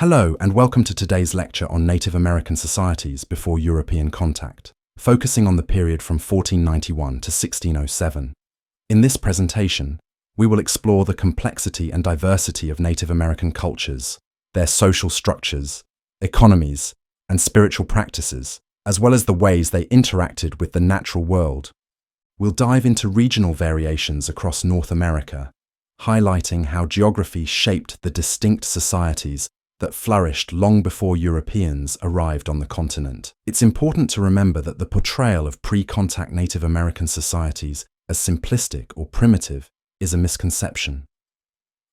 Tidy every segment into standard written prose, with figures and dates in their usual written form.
Hello and welcome to today's lecture on Native American societies before European contact, focusing on the period from 1491 to 1607. In this presentation, we will explore the complexity and diversity of Native American cultures, their social structures, economies, and spiritual practices, as well as the ways they interacted with the natural world. We'll dive into regional variations across North America, highlighting how geography shaped the distinct societies that flourished long before Europeans arrived on the continent. It's important to remember that the portrayal of pre-contact Native American societies as simplistic or primitive is a misconception.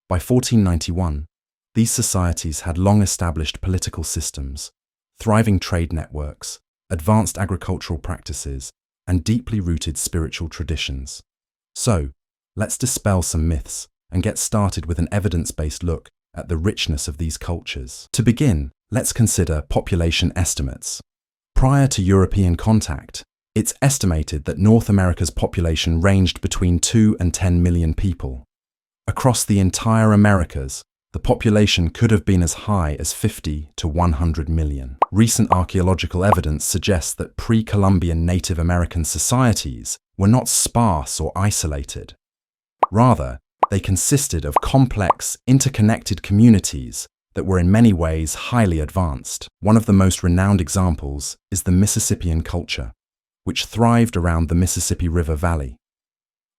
By 1491, these societies had long-established political systems, thriving trade networks, advanced agricultural practices, and deeply rooted spiritual traditions. So, let's dispel some myths and get started with an evidence-based look at the richness of these cultures. To begin, let's consider population estimates. Prior to European contact, it's estimated that North America's population ranged between 2 and 10 million people. Across the entire Americas, the population could have been as high as 50 to 100 million. Recent archaeological evidence suggests that pre-Columbian Native American societies were not sparse or isolated. Rather, they consisted of complex, interconnected communities that were in many ways highly advanced. One of the most renowned examples is the Mississippian culture, which thrived around the Mississippi River Valley.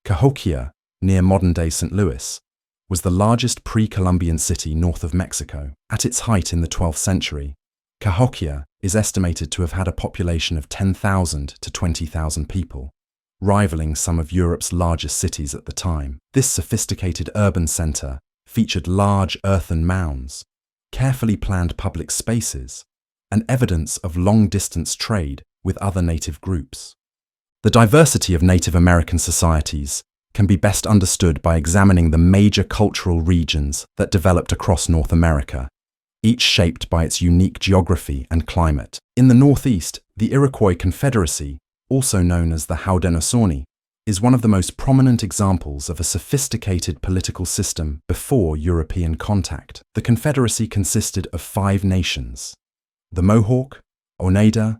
Cahokia, near modern-day St. Louis, was the largest pre-Columbian city north of Mexico. At its height in the 12th century, Cahokia is estimated to have had a population of 10,000 to 20,000 people, rivaling some of Europe's largest cities at the time. This sophisticated urban centre featured large earthen mounds, carefully planned public spaces, and evidence of long-distance trade with other native groups. The diversity of Native American societies can be best understood by examining the major cultural regions that developed across North America, each shaped by its unique geography and climate. In the Northeast, the Iroquois Confederacy, also known as the Haudenosaunee, is one of the most prominent examples of a sophisticated political system before European contact. The Confederacy consisted of 5 nations: the Mohawk, Oneida,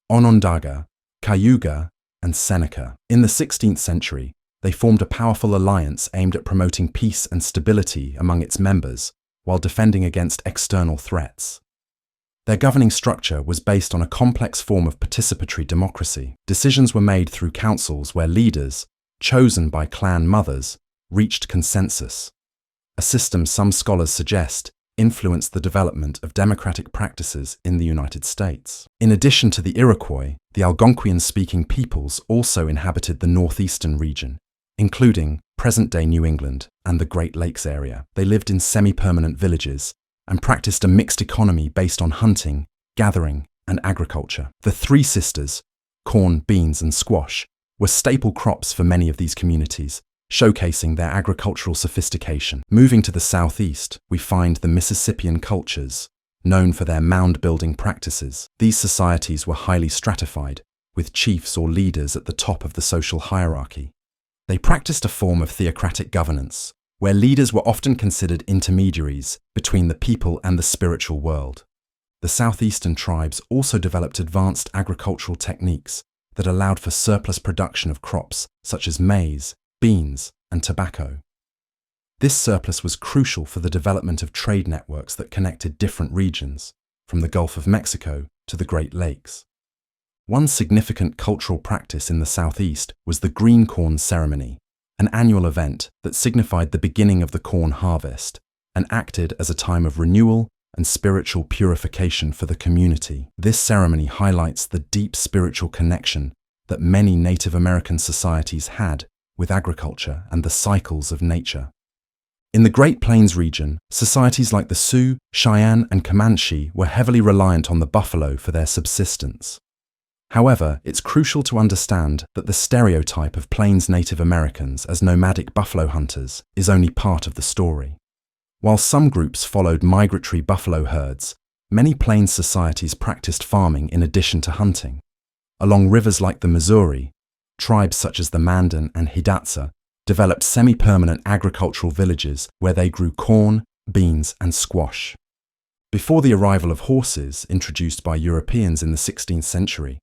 Onondaga, Cayuga, and Seneca. In the 16th century, they formed a powerful alliance aimed at promoting peace and stability among its members while defending against external threats. Their governing structure was based on a complex form of participatory democracy. Decisions were made through councils where leaders, chosen by clan mothers, reached consensus, a system some scholars suggest influenced the development of democratic practices in the United States. In addition to the Iroquois, the Algonquian-speaking peoples also inhabited the northeastern region, including present-day New England and the Great Lakes area. They lived in semi-permanent villages and practiced a mixed economy based on hunting, gathering, and agriculture. The 3 sisters, corn, beans, and squash, were staple crops for many of these communities, showcasing their agricultural sophistication. Moving to the southeast, we find the Mississippian cultures, known for their mound-building practices. These societies were highly stratified, with chiefs or leaders at the top of the social hierarchy. They practiced a form of theocratic governance, where leaders were often considered intermediaries between the people and the spiritual world. The southeastern tribes also developed advanced agricultural techniques that allowed for surplus production of crops such as maize, beans, and tobacco. This surplus was crucial for the development of trade networks that connected different regions, from the Gulf of Mexico to the Great Lakes. One significant cultural practice in the southeast was the green corn ceremony, an annual event that signified the beginning of the corn harvest and acted as a time of renewal and spiritual purification for the community. This ceremony highlights the deep spiritual connection that many Native American societies had with agriculture and the cycles of nature. In the Great Plains region, societies like the Sioux, Cheyenne, and Comanche were heavily reliant on the buffalo for their subsistence. However, it's crucial to understand that the stereotype of Plains Native Americans as nomadic buffalo hunters is only part of the story. While some groups followed migratory buffalo herds, many Plains societies practiced farming in addition to hunting. Along rivers like the Missouri, tribes such as the Mandan and Hidatsa developed semi-permanent agricultural villages where they grew corn, beans, and squash. Before the arrival of horses, introduced by Europeans in the 16th century,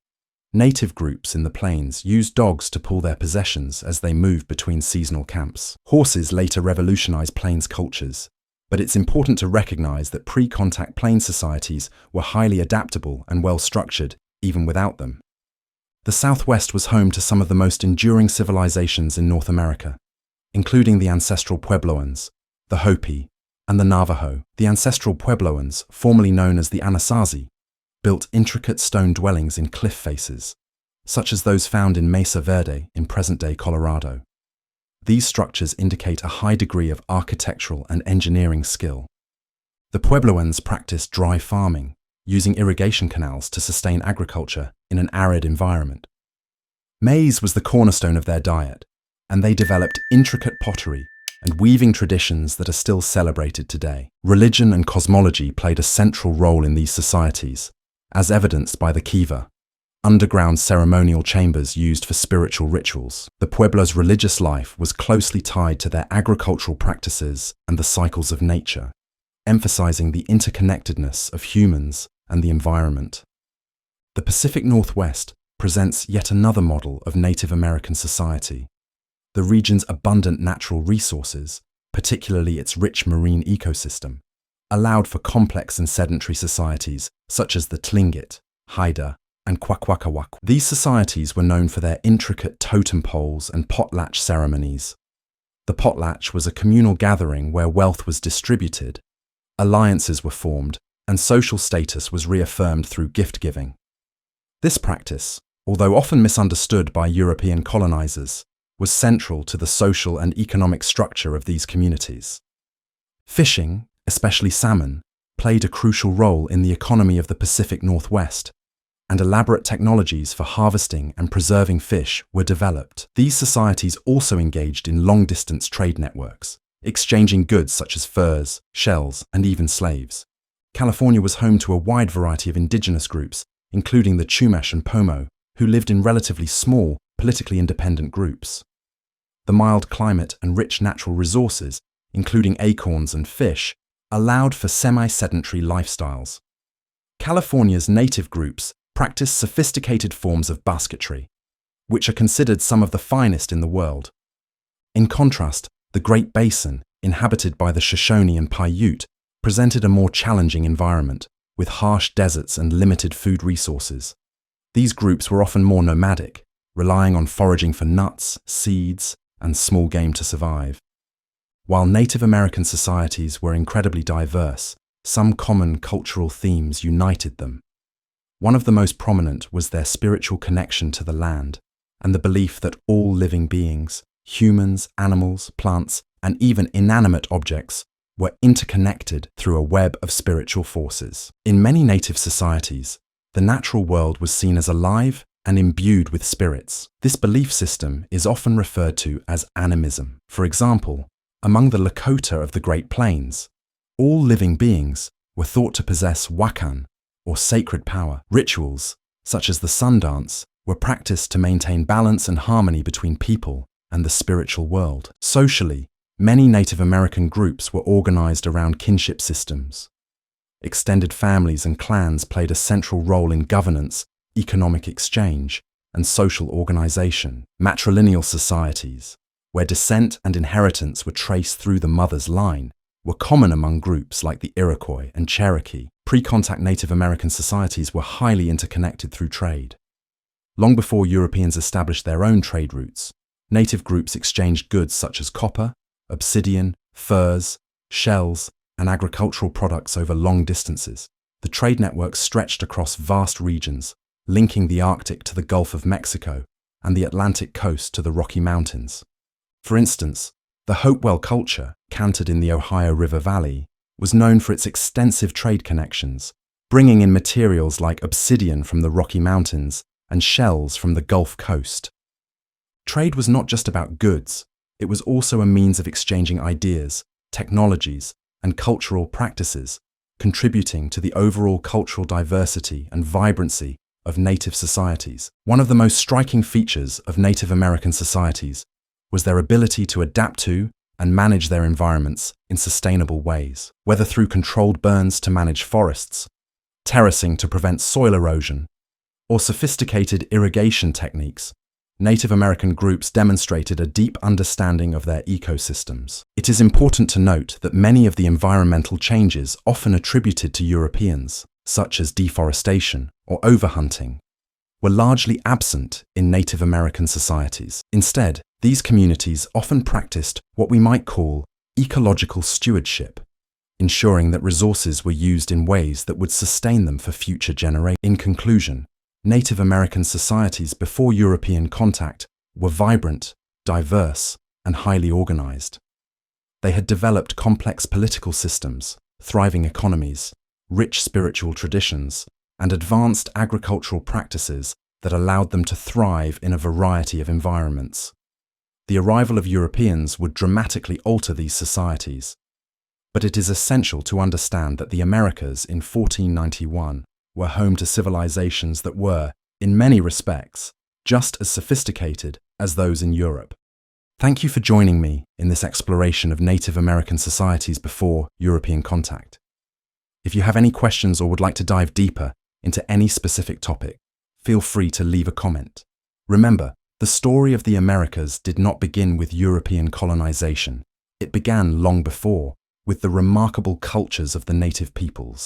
native groups in the plains used dogs to pull their possessions as they moved between seasonal camps. Horses later revolutionized plains cultures, but it's important to recognize that pre-contact plains societies were highly adaptable and well-structured, even without them. The Southwest was home to some of the most enduring civilizations in North America, including the ancestral Puebloans, the Hopi, and the Navajo. The ancestral Puebloans, formerly known as the Anasazi, built intricate stone dwellings in cliff faces, such as those found in Mesa Verde in present-day Colorado. These structures indicate a high degree of architectural and engineering skill. The Puebloans practiced dry farming, using irrigation canals to sustain agriculture in an arid environment. Maize was the cornerstone of their diet, and they developed intricate pottery and weaving traditions that are still celebrated today. Religion and cosmology played a central role in these societies, as evidenced by the kiva, underground ceremonial chambers used for spiritual rituals. The Pueblo's religious life was closely tied to their agricultural practices and the cycles of nature, emphasizing the interconnectedness of humans and the environment. The Pacific Northwest presents yet another model of Native American society. The region's abundant natural resources, particularly its rich marine ecosystem, allowed for complex and sedentary societies such as the Tlingit, Haida, and Kwakwaka'wakw. These societies were known for their intricate totem poles and potlatch ceremonies. The potlatch was a communal gathering where wealth was distributed, alliances were formed, and social status was reaffirmed through gift-giving. This practice, although often misunderstood by European colonizers, was central to the social and economic structure of these communities. Fishing, especially salmon, played a crucial role in the economy of the Pacific Northwest, and elaborate technologies for harvesting and preserving fish were developed. These societies also engaged in long-distance trade networks, exchanging goods such as furs, shells, and even slaves. California was home to a wide variety of indigenous groups, including the Chumash and Pomo, who lived in relatively small, politically independent groups. The mild climate and rich natural resources, including acorns and fish, allowed for semi-sedentary lifestyles. California's native groups practice sophisticated forms of basketry, which are considered some of the finest in the world. In contrast, the Great Basin, inhabited by the Shoshone and Paiute, presented a more challenging environment, with harsh deserts and limited food resources. These groups were often more nomadic, relying on foraging for nuts, seeds, and small game to survive. While Native American societies were incredibly diverse, some common cultural themes united them. One of the most prominent was their spiritual connection to the land and the belief that all living beings, humans, animals, plants, and even inanimate objects, were interconnected through a web of spiritual forces. In many native societies, the natural world was seen as alive and imbued with spirits. This belief system is often referred to as animism. For example, among the Lakota of the Great Plains, all living beings were thought to possess wakan, or sacred power. Rituals, such as the sun dance, were practiced to maintain balance and harmony between people and the spiritual world. Socially, many Native American groups were organized around kinship systems. Extended families and clans played a central role in governance, economic exchange, and social organization. Matrilineal societies, where descent and inheritance were traced through the mother's line, were common among groups like the Iroquois and Cherokee. Pre-contact Native American societies were highly interconnected through trade. Long before Europeans established their own trade routes, native groups exchanged goods such as copper, obsidian, furs, shells, and agricultural products over long distances. The trade network stretched across vast regions, linking the Arctic to the Gulf of Mexico and the Atlantic coast to the Rocky Mountains. For instance, the Hopewell culture, cantered in the Ohio River Valley, was known for its extensive trade connections, bringing in materials like obsidian from the Rocky Mountains and shells from the Gulf Coast. Trade was not just about goods, it was also a means of exchanging ideas, technologies, and cultural practices, contributing to the overall cultural diversity and vibrancy of native societies. One of the most striking features of Native American societies was their ability to adapt to and manage their environments in sustainable ways, whether through controlled burns to manage forests, terracing to prevent soil erosion, or sophisticated irrigation techniques. Native American groups demonstrated a deep understanding of their ecosystems. It is important to note that many of the environmental changes often attributed to Europeans, such as deforestation or overhunting, were largely absent in Native American societies. Instead, these communities often practiced what we might call ecological stewardship, ensuring that resources were used in ways that would sustain them for future generations. In conclusion, Native American societies before European contact were vibrant, diverse, and highly organized. They had developed complex political systems, thriving economies, rich spiritual traditions, and advanced agricultural practices that allowed them to thrive in a variety of environments. The arrival of Europeans would dramatically alter these societies, but it is essential to understand that the Americas in 1491 were home to civilizations that were, in many respects, just as sophisticated as those in Europe. Thank you for joining me in this exploration of Native American societies before European contact. If you have any questions or would like to dive deeper into any specific topic, feel free to leave a comment. Remember, the story of the Americas did not begin with European colonization. It began long before, with the remarkable cultures of the native peoples.